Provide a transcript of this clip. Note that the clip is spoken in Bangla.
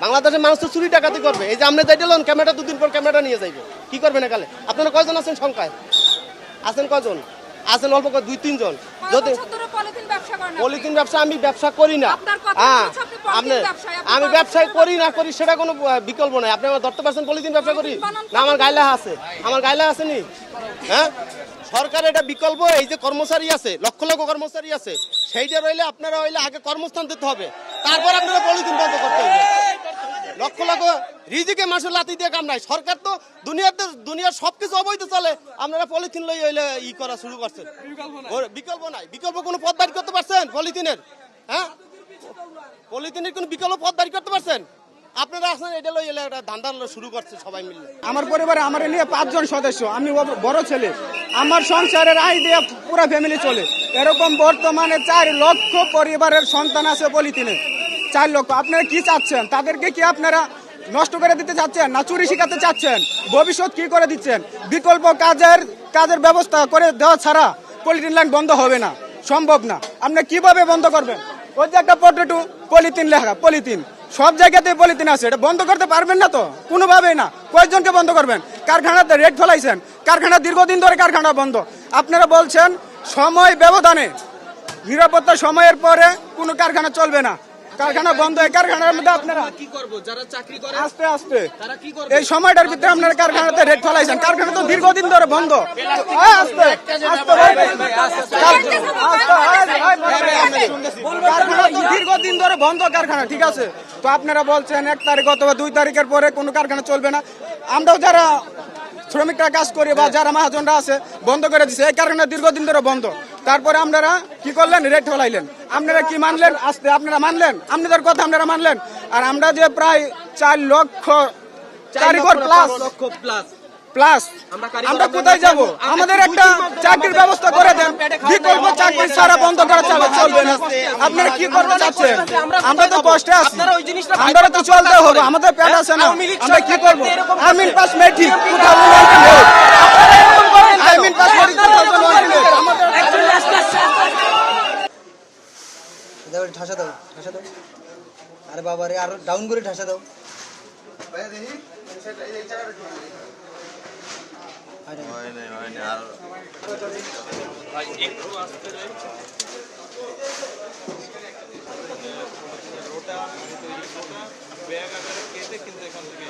বাংলাদেশের মানুষ তো চুরি ডাকাতি করবে। এই যে আপনি যাইতে লোন ক্যামেরা, দুদিন পর ক্যামেরাটা নিয়ে যাইবে, কি করবেন একালে? আপনারা কয়জন আছেন সংখ্যায়? আছেন কয়জন? আছেন অল্প 2-3 জন। যদি পলিথিন ব্যবসা, আমি ব্যবসা করি না। হ্যাঁ, আমি ব্যবসায় করি না করি সেটা কোনো বিকল্প নাই। আপনি আমার ধরতে পারছেন পলিথিন ব্যবসা করি না? আমার গাইলা আছে, আমার গাইলা আছে নি? হ্যাঁ, সরকার এটা বিকল্প। এই যে কর্মচারী আছে, লক্ষ লক্ষ কর্মচারী আছে, সেইটা রইলে আপনারা হইলে আগে কর্মস্থান দিতে হবে, তারপর আপনারা পলিথিন বন্ধ করতে হবে। লক্ষ লক্ষ রিজিকে মানুষের লাথি দিয়ে কাম নাই। সরকার তো দুনিয়ার সবকিছু অবৈধ চলে, আপনারা পলিথিন লই হইলে ই করা শুরু করছেন। বিকল্প নাই। বিকল্প কোনো পথ বাড়ি করতে পারছেন পলিথিনের? হ্যাঁ, পলিথিনের কোনো বিকল্প পথ বাড়ি করতে পারছেন? আপনারা আসেন এটা লই এলে একটা ধান্দা শুরু করছে সবাই মিলে। আমার পরিবারে আমার নিয়ে 5 জন সদস্য, আমি বড় ছেলে, আমার সংসারের আয় দিয়ে পুরো ফ্যামিলি চলে। এরকম বর্তমানে 4 লক্ষ পরিবারের সন্তান আছে পলিথিনে, 4 লক্ষ। আপনারা কি চাচ্ছেন? তাদেরকে কি আপনারা নষ্ট করে দিতে চাচ্ছেন না চুরি শিখাতে চাচ্ছেন? ভবিষ্যৎ কি করে দিচ্ছেন? বিকল্প কাজের ব্যবস্থা করে দেওয়া ছাড়া পলিথিন লাইন বন্ধ হবে না, সম্ভব না। আপনি কিভাবে বন্ধ করবেন? ওই যে একটা পটেটো পলিথিন লেখা, পলিথিন সব জায়গাতে পলিথিন আছে, এটা বন্ধ করতে পারবেন না তো কোনোভাবেই না। কয়েকজনকে বন্ধ করবেন? কারখানাতে রেট ফেলাইছেন, কারখানা দীর্ঘদিন ধরে কারখানা বন্ধ। আপনারা বলছেন সময় ব্যবধানে, নিরাপত্তা সময়ের পরে কোনো কারখানা চলবে না, কারখানা বন্ধ। এই কারখানার মধ্যে আপনারা কি করব? যারা চাকরি করে আস্তে আস্তে তারা কি করবে? এই সময়টার ভিতরে আপনারা কারখানাতে রেট ফেলাইছেন, কারখানা তো দীর্ঘদিন ধরে বন্ধ। আস্তে কারখানা দীর্ঘদিন ধরে বন্ধ কারখানা, ঠিক আছে? তো আপনারা বলছেন 1 তারিখ অথবা 2 তারিখের পরে কোনো কারখানা চলবে না। আমরাও যারা শ্রমিকরা কাজ করে বা যারা মহাজনরা আছে বন্ধ করে দিচ্ছে, এই কারখানা দীর্ঘদিন ধরে বন্ধ। তারপরে আপনারা কি করলেন? রেট ফেলাইলেন। আপনারা কি মানলেন? আস্তে আপনারা মানলেন, আপনাদের কথা আপনারা মানলেন। আর আমরা যে প্রায় 4 লক্ষ কারিগর প্লাস আমরা কোথায় যাব? আমাদের একটা চাকরির ব্যবস্থা করে দেন। বিকল্প চাকরি ছাড়া বন্ধ করা চলবে না। আপনারা কি করতে চাচ্ছেন? আমরা তো কষ্টে আছি, আমরা তো চলতে হবে, আমাদের পেট আছে না, আমরা কি করবো? আমিন পাস মেট্রিক 2019 আমিন পাস মেট্রিক 2019 ঠাসা দাও, ঠাসা দাও। আরে বাবা রে, আরো ডাউন করে ঠাসা দাও। ব্যাগ আকারে কেটে কিন্তু এখান থেকে